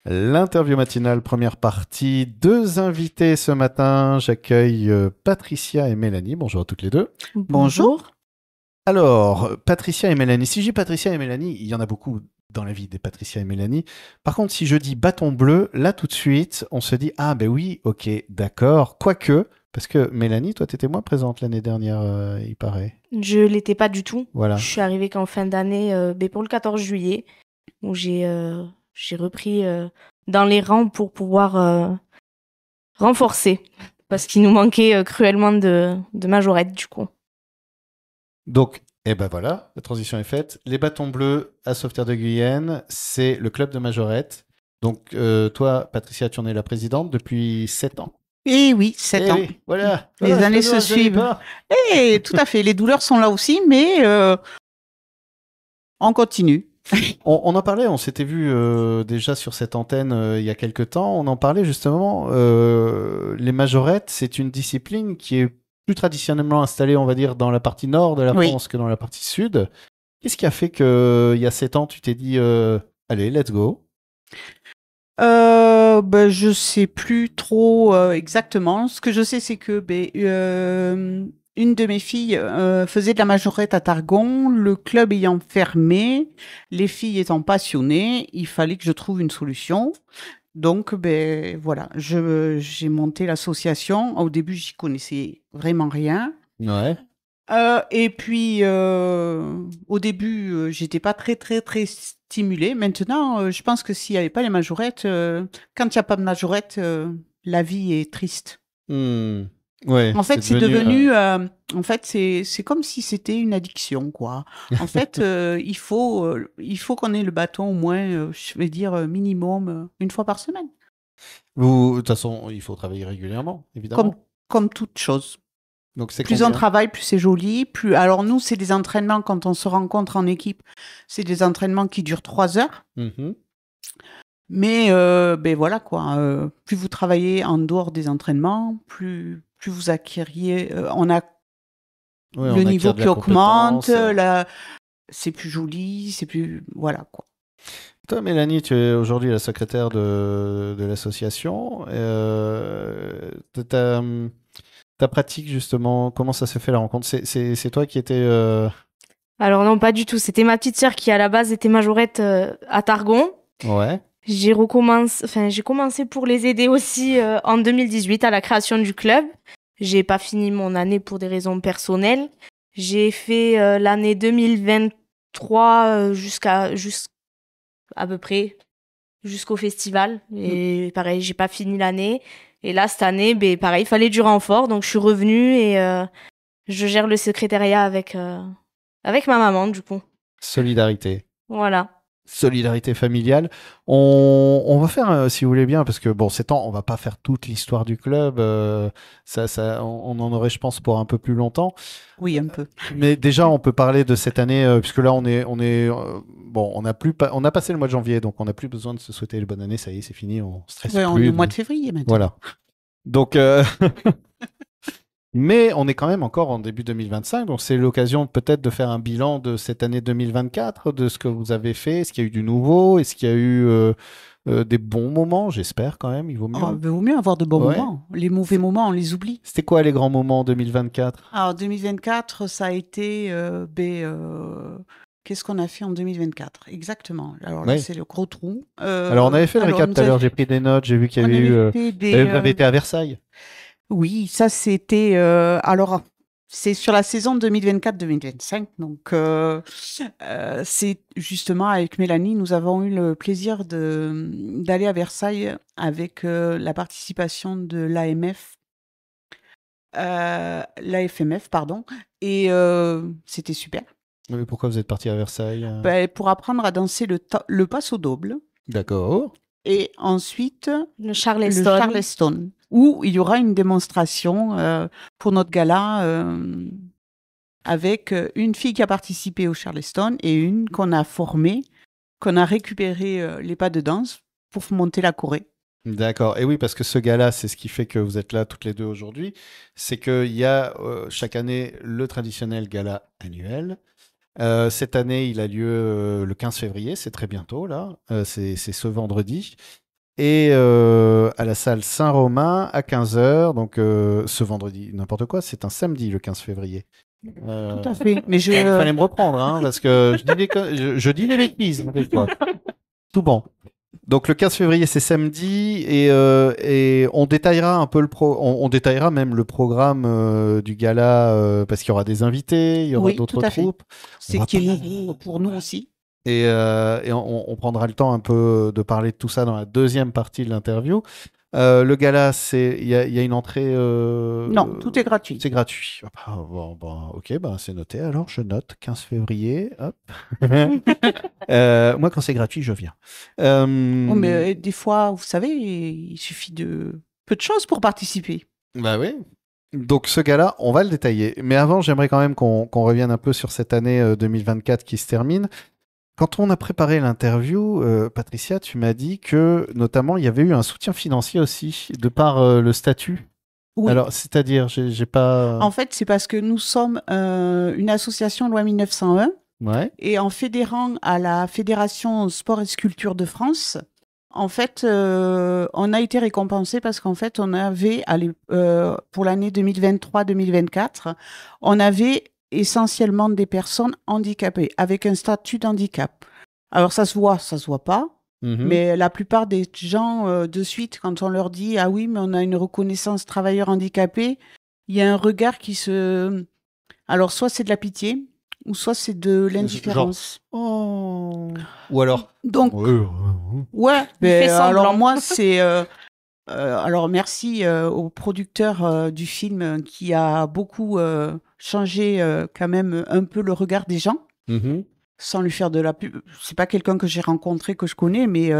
L'interview matinale, première partie. Deux invités ce matin. J'accueille Patricia et Mélanie. Bonjour à toutes les deux. Bonjour. Bonjour. Alors, Patricia et Mélanie. Si je dis Patricia et Mélanie, il y en a beaucoup dans la vie des Patricia et Mélanie. Par contre, si je dis bâton bleu, là tout de suite, on se dit ah ben oui, ok, d'accord. Quoique, parce que Mélanie, toi, t'étais moins présente l'année dernière, il paraît. Je l'étais pas du tout. Voilà. Je suis arrivée qu'en fin d'année, pour le 14 juillet, où j'ai repris dans les rangs pour pouvoir renforcer, parce qu'il nous manquait cruellement de majorettes du coup. Donc, eh ben voilà, la transition est faite. Les bâtons bleus à Sauveterre de Guyenne, c'est le club de majorette. Donc, toi, Patricia, tu en es la présidente depuis 7 ans. Eh oui, 7 ans. Oui, voilà. Les années se suivent. Eh, tout à fait. Les douleurs sont là aussi, mais on continue. On en parlait, on s'était vu déjà sur cette antenne il y a quelques temps. On en parlait justement. Les majorettes, c'est une discipline qui est plus traditionnellement installée, on va dire, dans la partie nord de la France que dans la partie sud. Qu'est-ce qui a fait qu'il y a 7 ans, tu t'es dit, allez, let's go? Je sais plus trop exactement. Ce que je sais, c'est que une de mes filles faisait de la majorette à Targon. Le club ayant fermé, les filles étant passionnées, il fallait que je trouve une solution. Donc, voilà, j'ai monté l'association. Au début, j'y connaissais vraiment rien. Ouais. Et puis, au début, j'étais pas très stimulée. Maintenant, je pense que s'il y avait pas les majorettes, quand il y a pas de majorette, la vie est triste. Ouais, En fait, c'est devenu, en fait, c'est comme si c'était une addiction, quoi. En fait, il faut qu'on ait le bâton au moins, je vais dire minimum une fois par semaine. De toute façon, il faut travailler régulièrement, évidemment. Comme toute chose. Donc, c'est plus on travaille, plus c'est joli. Alors nous, c'est des entraînements, quand on se rencontre en équipe, c'est des entraînements qui durent 3 heures. Mm-hmm. Mais voilà quoi, plus vous travaillez en dehors des entraînements, plus vous acquériez, on a le niveau qui augmente, c'est plus joli, c'est plus... Voilà quoi. Toi, Mélanie, tu es aujourd'hui la secrétaire de l'association. Ta pratique, justement, comment ça s'est fait la rencontre? C'est toi qui étais... Alors non, pas du tout. C'était ma petite sœur qui, à la base, était majorette à Targon. Ouais. J'ai commencé pour les aider aussi en 2018 à la création du club. J'ai pas fini mon année pour des raisons personnelles. J'ai fait l'année 2023 à peu près jusqu'au festival. Et pareil, j'ai pas fini l'année. Et là, cette année, pareil, il fallait du renfort. Donc, je suis revenue et je gère le secrétariat avec ma maman, du coup. Solidarité. Voilà. Solidarité familiale. On va faire, si vous voulez bien, parce que bon, 7 ans, on va pas faire toute l'histoire du club. On en aurait, je pense, pour un peu plus longtemps. Oui, un peu. Mais déjà, on peut parler de cette année, puisque là, on a passé le mois de janvier, donc on n'a plus besoin de se souhaiter une bonne année. Ça y est, c'est fini, on stresse plus. On est au mois de février maintenant. Voilà. Donc, mais on est quand même encore en début 2025, donc c'est l'occasion peut-être de faire un bilan de cette année 2024, de ce que vous avez fait. Est-ce qu'il y a eu du nouveau? Est-ce qu'il y a eu des bons moments? J'espère quand même, il vaut mieux. Il vaut mieux avoir de bons moments. Les mauvais moments, on les oublie. C'était quoi les grands moments en 2024? Alors, 2024, ça a été... qu'est-ce qu'on a fait en 2024? Exactement. Alors là, c'est le gros trou. Alors, on avait fait le récap tout à l'heure, j'ai pris des notes, j'ai vu qu'il y avait eu... Vous avez été à Versailles. Oui, ça c'était... alors, c'est sur la saison 2024-2025. Donc, c'est justement avec Mélanie, nous avons eu le plaisir d'aller à Versailles avec la participation de l'AFMF, pardon. Et c'était super. Mais pourquoi vous êtes parti à Versailles? Pour apprendre à danser le passo doble. D'accord. Et ensuite, le Charleston. Où il y aura une démonstration pour notre gala avec une fille qui a participé au Charleston et une qu'on a formée, qu'on a récupéré les pas de danse pour monter la choré. D'accord. Et oui, parce que ce gala, c'est ce qui fait que vous êtes là toutes les deux aujourd'hui. C'est qu'il y a chaque année le traditionnel gala annuel. Cette année, il a lieu le 15 février, c'est très bientôt là, c'est ce vendredi. et à la salle Saint-Romain à 15h. Donc ce vendredi, n'importe quoi, c'est un samedi le 15 février. Tout à fait. Mais Il fallait me reprendre, hein, parce que je dis des bêtises. Des fois. Tout bon. Donc le 15 février, c'est samedi, et on détaillera un peu on détaillera même le programme du gala, parce qu'il y aura des invités, il y aura d'autres troupes. C'est qui est nouveau pour nous aussi. Et on prendra le temps un peu de parler de tout ça dans la deuxième partie de l'interview. Le gala, il y a une entrée. Non, tout est gratuit. C'est gratuit. Bon, ok, c'est noté. Alors, je note 15 février. Hop. Moi, quand c'est gratuit, je viens. Mais des fois, vous savez, il suffit de peu de choses pour participer. Bah oui. Donc ce gala, on va le détailler. Mais avant, j'aimerais quand même qu'on revienne un peu sur cette année 2024 qui se termine. Quand on a préparé l'interview, Patricia, tu m'as dit que, notamment, il y avait eu un soutien financier aussi, de par le statut. Oui. Alors, c'est-à-dire, j'ai pas... En fait, c'est parce que nous sommes une association loi 1901, ouais. Et en fédérant à la Fédération Sport et Sculpture de France, en fait, on a été récompensé parce qu'en fait, on avait, pour l'année 2023-2024, on avait essentiellement des personnes handicapées, avec un statut d'handicap. Alors, ça se voit pas, mais la plupart des gens, de suite, quand on leur dit « Ah oui, mais on a une reconnaissance travailleur handicapé », il y a un regard qui se... Alors, soit c'est de la pitié, ou soit c'est de l'indifférence. Oh. Ou alors... Donc, ouais, mais alors moi, c'est... alors, merci au producteur du film qui a beaucoup changé quand même un peu le regard des gens, sans lui faire de la pub. C'est pas quelqu'un que j'ai rencontré, que je connais, mais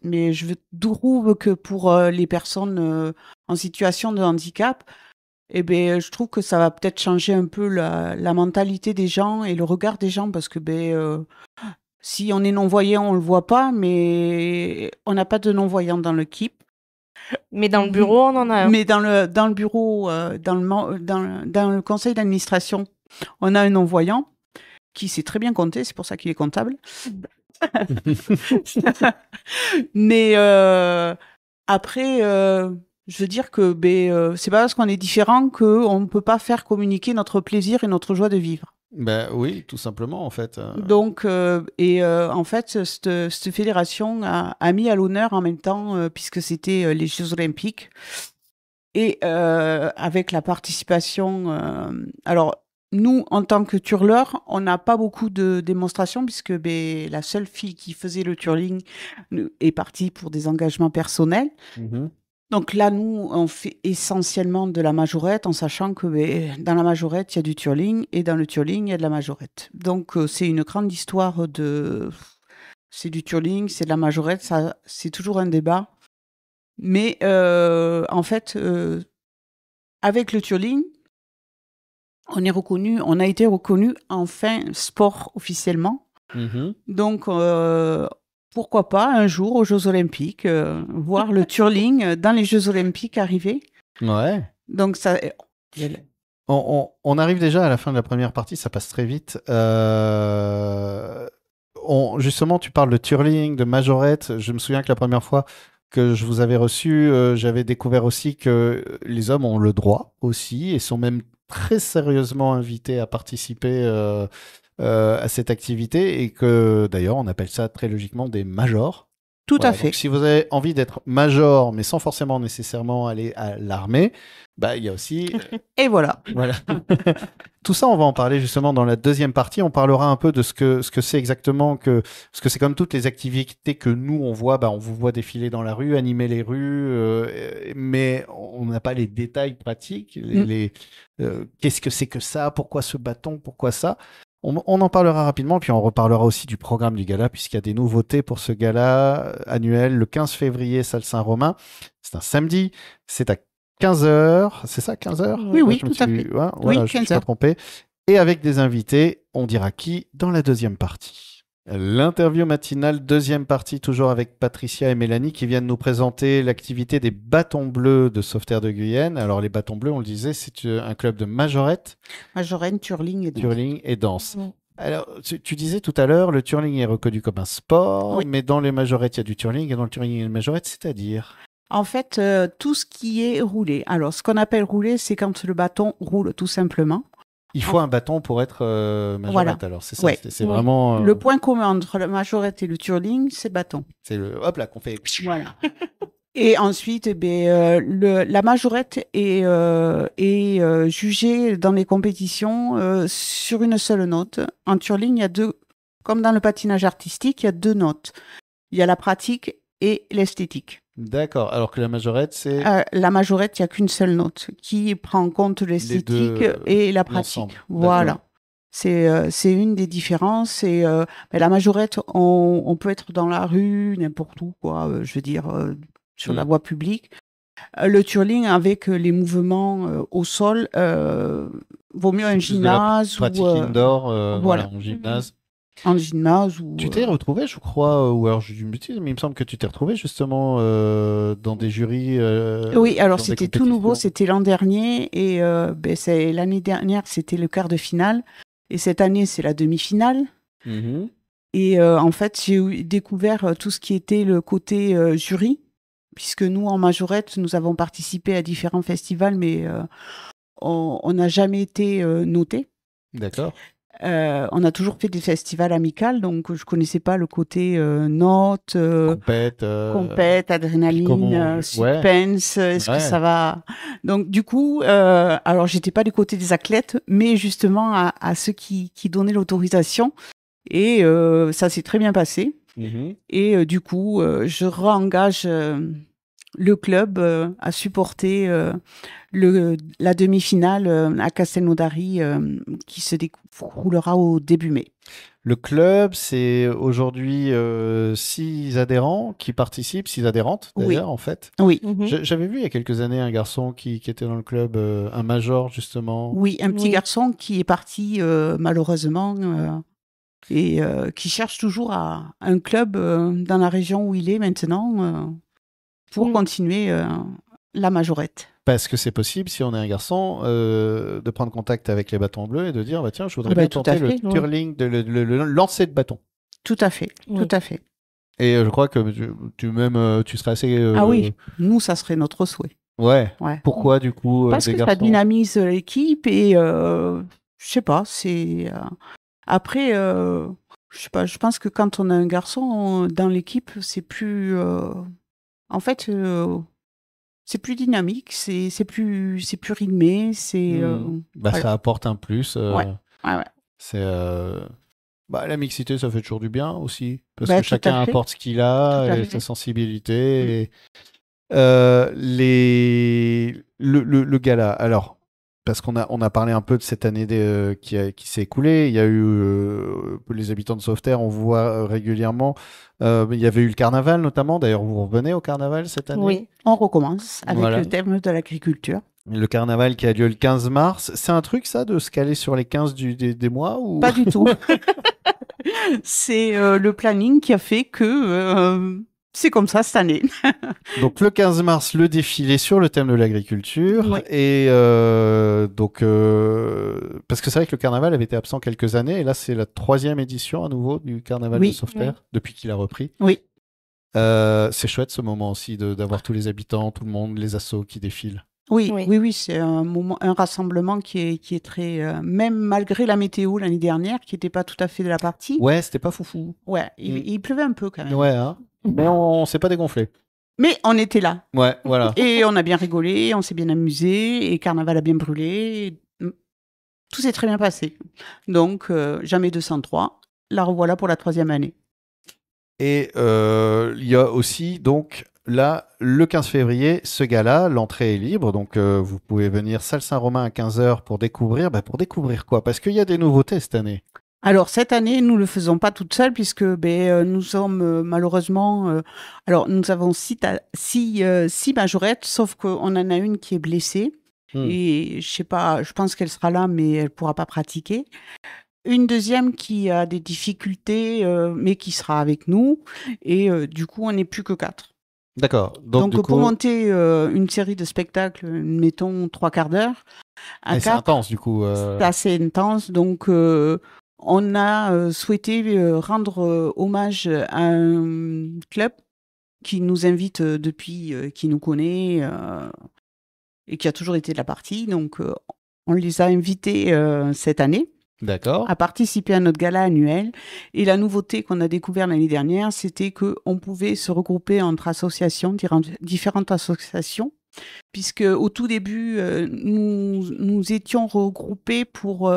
mais je trouve que pour les personnes en situation de handicap, je trouve que ça va peut-être changer un peu la mentalité des gens et le regard des gens, parce que si on est non-voyant, on le voit pas, mais on n'a pas de non-voyant dans l'équipe. Mais dans le bureau, on en a un. Mais dans le bureau, dans le conseil d'administration, on a un non-voyant qui sait très bien compter, c'est pour ça qu'il est comptable. Mais après, je veux dire que c'est pas parce qu'on est différent qu'on ne peut pas faire communiquer notre plaisir et notre joie de vivre. Ben oui, tout simplement, en fait. Donc, en fait, cette fédération a mis à l'honneur en même temps, puisque c'était les Jeux Olympiques, et avec la participation... alors, nous, en tant que turleurs, on n'a pas beaucoup de démonstrations, puisque la seule fille qui faisait le turling est partie pour des engagements personnels. Donc là, nous, on fait essentiellement de la majorette, en sachant que dans la majorette, il y a du turling, et dans le turling, il y a de la majorette. Donc, c'est une grande histoire de... C'est du turling, c'est de la majorette, ça, c'est toujours un débat. Mais en fait, avec le turling, on a été reconnu enfin sport officiellement. Donc, pourquoi pas un jour aux Jeux Olympiques, voir le turling dans les Jeux Olympiques arriver. Ouais. Donc ça... On arrive déjà à la fin de la première partie, ça passe très vite. Justement, tu parles de turling, de majorette. Je me souviens que la première fois que je vous avais reçu, j'avais découvert aussi que les hommes ont le droit aussi et sont même très sérieusement invités à participer à cette activité, et que d'ailleurs on appelle ça très logiquement des majors. Tout à fait. Donc, si vous avez envie d'être major, mais sans forcément nécessairement aller à l'armée, il y a aussi... Et voilà. Tout ça, on va en parler justement dans la deuxième partie. On parlera un peu de ce que c'est exactement, ce que c'est comme toutes les activités que nous, on voit. On vous voit défiler dans la rue, animer les rues, mais on n'a pas les détails pratiques. Qu'est-ce que c'est que ça? Pourquoi ce bâton? Pourquoi ça? On en parlera rapidement, puis on reparlera aussi du programme du gala, puisqu'il y a des nouveautés pour ce gala annuel, le 15 février, salle Saint-Romain. C'est un samedi, c'est à 15h, c'est ça, 15h? Oui, tout à fait. Ouais, voilà, je ne suis pas trompé. Et avec des invités, on dira qui dans la deuxième partie. L'interview matinale, deuxième partie, toujours avec Patricia et Mélanie qui viennent nous présenter l'activité des bâtons bleus de Sauveterre de Guyenne. Alors les bâtons bleus, on le disait, c'est un club de majorette. Majorette, turling et danse. Et danse. Alors, tu disais tout à l'heure, le curling est reconnu comme un sport, Oui. mais dans les majorettes, il y a du curling, et dans le curling, il y a une majorette, c'est-à-dire? En fait, tout ce qui est roulé. Alors, ce qu'on appelle rouler, c'est quand le bâton roule, tout simplement. Il faut un bâton pour être majorette, Voilà. alors c'est ça, Ouais. c'est vraiment... Le point commun entre la majorette et le twirling, c'est bâton. C'est le... Hop là, qu'on fait... Voilà. Et ensuite, la majorette est jugée dans les compétitions sur une seule note. En twirling, il y a deux, comme dans le patinage artistique, il y a deux notes. Il y a la pratique et l'esthétique. D'accord, alors que la majorette, c'est La majorette, il n'y a qu'une seule note qui prend en compte l'esthétique et la pratique. l'ensemble. Voilà. C'est une des différences. Et la majorette, on peut être dans la rue, n'importe où, quoi. Je veux dire, sur la voie publique. Le twirling, avec les mouvements au sol, vaut mieux un gymnase pratique indoor, voilà, en gymnase. En gymnase ou... Tu t'es retrouvé, je crois, ou alors je dis une bêtise, mais il me semble que tu t'es retrouvé justement dans des jurys. Oui, alors dans des c'était tout nouveau, compétitions. c'était l'an dernier, et l'année dernière, c'était le quart de finale, et cette année, c'est la demi-finale. Mhm. Et en fait, j'ai découvert tout ce qui était le côté jury, puisque nous, en majorette, nous avons participé à différents festivals, mais on n'a jamais été notés. D'accord. On a toujours fait des festivals amicaux, donc je connaissais pas le côté notes, compète, adrénaline, suspense, est-ce que ça va. Donc du coup, alors j'étais pas du côté des athlètes, mais justement à ceux qui donnaient l'autorisation, et ça s'est très bien passé. Mhm. Et du coup, je réengage le club à supporter la demi-finale à Castelnaudary qui se déroulera au début mai. Le club, c'est aujourd'hui 6 adhérents qui participent, 6 adhérentes d'ailleurs, en fait. Oui. J'avais vu il y a quelques années un garçon qui était dans le club, un major justement. Oui, un petit garçon qui est parti malheureusement et qui cherche toujours un club dans la région où il est maintenant pour continuer la majorette. Parce que c'est possible, si on est un garçon, de prendre contact avec les bâtons bleus et de dire, bah, tiens, je voudrais bien tenter le twirling, le lancer de bâton. Tout à fait, tout à fait. Et je crois que tu serais assez... Ah oui, nous, ça serait notre souhait. Ouais. Pourquoi, du coup, parce que ça dynamise l'équipe et je sais pas, c'est... Après, je sais pas, je pense que quand on a un garçon dans l'équipe, c'est plus... En fait... c'est plus dynamique, c'est plus rythmé, c'est... Ça apporte un plus. Ouais. C'est... la mixité, ça fait toujours du bien aussi. Parce que chacun apporte ce qu'il a, et sa sensibilité. Et... le gala, alors, parce qu'on a parlé un peu de cette année qui s'est écoulée, il y a eu les habitants de Sauveterre, on voit régulièrement, il y avait eu le carnaval notamment, d'ailleurs vous revenez au carnaval cette année? Oui, on recommence avec le thème de l'agriculture. Le carnaval qui a lieu le 15 mars, c'est un truc ça de se caler sur les 15 des mois ou... Pas du tout. C'est le planning qui a fait que... c'est comme ça cette année. Donc le 15 mars, le défilé sur le thème de l'agriculture. Et parce que c'est vrai que le carnaval avait été absent quelques années, et là c'est la 3e édition à nouveau du carnaval de Sauveterre, depuis qu'il a repris. Oui. C'est chouette ce moment aussi d'avoir tous les habitants, tout le monde, les assos qui défilent. Oui, c'est un rassemblement qui est très... même malgré la météo l'année dernière, qui n'était pas tout à fait de la partie. Ouais, c'était pas foufou. Ouais, il pleuvait un peu quand même. Ouais, hein. Mais on s'est pas dégonflé. Mais on était là. Ouais, voilà. Et on a bien rigolé, on s'est bien amusé, et Carnaval a bien brûlé. Tout s'est très bien passé. Donc, jamais 203. La revoilà pour la 3e année. Et il y a aussi, donc, là, le 15 février, ce gala, l'entrée est libre. Donc, vous pouvez venir salle Saint-Romain à 15h pour découvrir. Pour découvrir quoi? Parce qu'il y a des nouveautés cette année. Alors, cette année, nous ne le faisons pas toute seule puisque nous sommes malheureusement... alors, nous avons 6 majorettes, sauf qu'on en a une qui est blessée. Et je sais pas, je pense qu'elle sera là, mais elle ne pourra pas pratiquer. Une deuxième qui a des difficultés, mais qui sera avec nous. Et du coup, on n'est plus que 4. D'accord. Donc pour monter une série de spectacles, mettons 3 quarts d'heure. C'est intense, du coup. C'est assez intense, donc... on a souhaité rendre hommage à un club qui nous invite depuis, qui nous connaît et qui a toujours été de la partie. Donc, on les a invités cette année D'accord. à participer à notre gala annuel. Et la nouveauté qu'on a découvert l'année dernière, c'était qu'on pouvait se regrouper entre associations, différentes associations, puisque au tout début, nous étions regroupés pour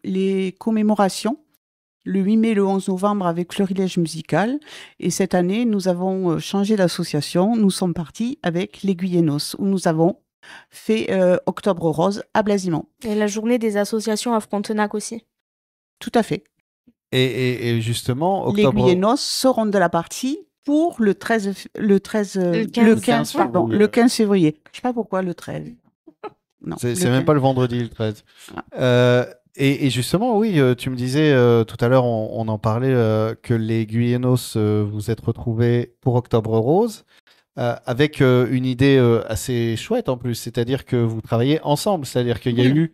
les commémorations, le 8 mai et le 11 novembre avec Florilège musical. Et cette année, nous avons changé d'association. Nous sommes partis avec les Guyenos, où nous avons fait Octobre Rose à Blasimont. Et la journée des associations à Frontenac aussi. Tout à fait. Et justement, Les octobre... Guyenos seront de la partie pour le 15 février. le 15 février. Je sais pas pourquoi le 13. Non, C'est le même 15. pas le vendredi, le 13. Et justement, oui, tu me disais tout à l'heure, on en parlait, que les Guyenos, vous êtes retrouvés pour Octobre Rose, avec une idée assez chouette en plus, c'est-à-dire que vous travaillez ensemble, c'est-à-dire qu'il y a Oui. eu...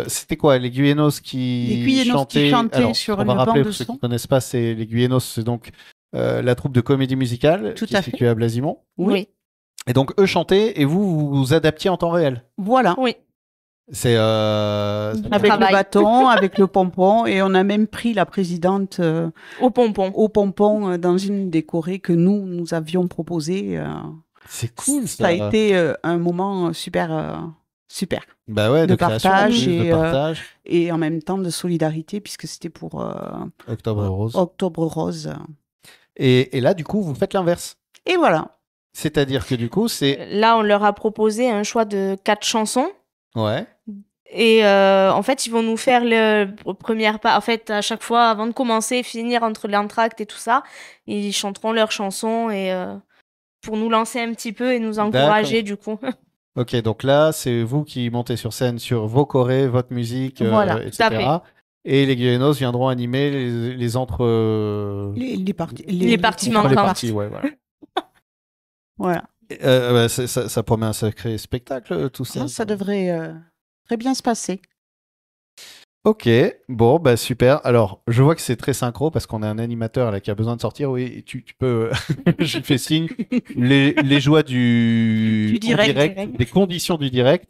c'était quoi, les Guyenos qui chantaient chantaient sur on va une rappeler, bande pour ceux qui son. ne connaissent pas, c'est les Guyenos, c'est donc la troupe de comédie musicale Tout qui à est fait. située à Blasimont. Oui. Et donc, eux chantaient et vous adaptiez en temps réel. Voilà. Oui. C'est Avec Travail. le bâton, avec le pompon, et on a même pris la présidente Au pompon. au pompon dans une des chorés que nous avions proposées. c'est cool Ça a été un moment super. Bah ouais, de de création, partage de et, partage. Et en même temps de solidarité, puisque c'était pour Octobre Rose. Octobre Rose. Et là, du coup, vous faites l'inverse. Et voilà. C'est-à-dire que du coup, c'est... Là, on leur a proposé un choix de 4 chansons. Ouais. Et en fait, ils vont nous faire le première part. En fait, à chaque fois, avant de commencer, finir entre l'entracte et tout ça, ils chanteront leurs chansons et pour nous lancer un petit peu et nous encourager du coup. Ok, donc là, c'est vous qui montez sur scène sur vos chorés, votre musique, Voilà, etc. tout à fait. Et les Guyenos viendront animer les entre... Les parties, les parties entre les manquantes. parties, ouais, voilà. Voilà. Bah, ça promet un sacré spectacle, tout ça. Ça devrait très bien se passer. Ok, bon, bah super. Alors, je vois que c'est très synchro parce qu'on a un animateur là qui a besoin de sortir. Oui, tu peux. J'ai fait signe. Les joies du direct. des conditions du direct.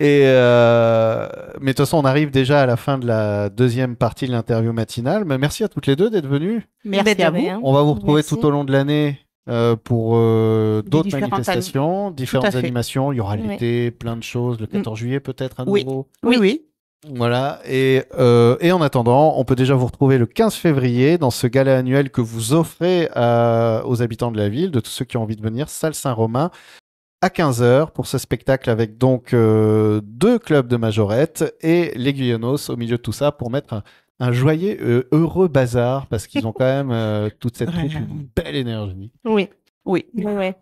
Et mais de toute façon, on arrive déjà à la fin de la deuxième partie de l'interview matinale. Mais merci à toutes les deux d'être venues. Merci à vous. On va vous retrouver Merci. tout au long de l'année pour d'autres différentes manifestations, différentes fait. animations. Il y aura Oui. l'été, plein de choses. Le 14 juillet peut-être à Oui. nouveau. Oui. Voilà, et en attendant, on peut déjà vous retrouver le 15 février dans ce gala annuel que vous offrez aux habitants de la ville, de tous ceux qui ont envie de venir, Salle Saint-Romain, à 15h pour ce spectacle avec donc 2 clubs de majorettes et les Guyanos au milieu de tout ça pour mettre un joyeux, heureux bazar parce qu'ils ont quand même toute cette troupe, une belle énergie. Oui. Oui. Ouais.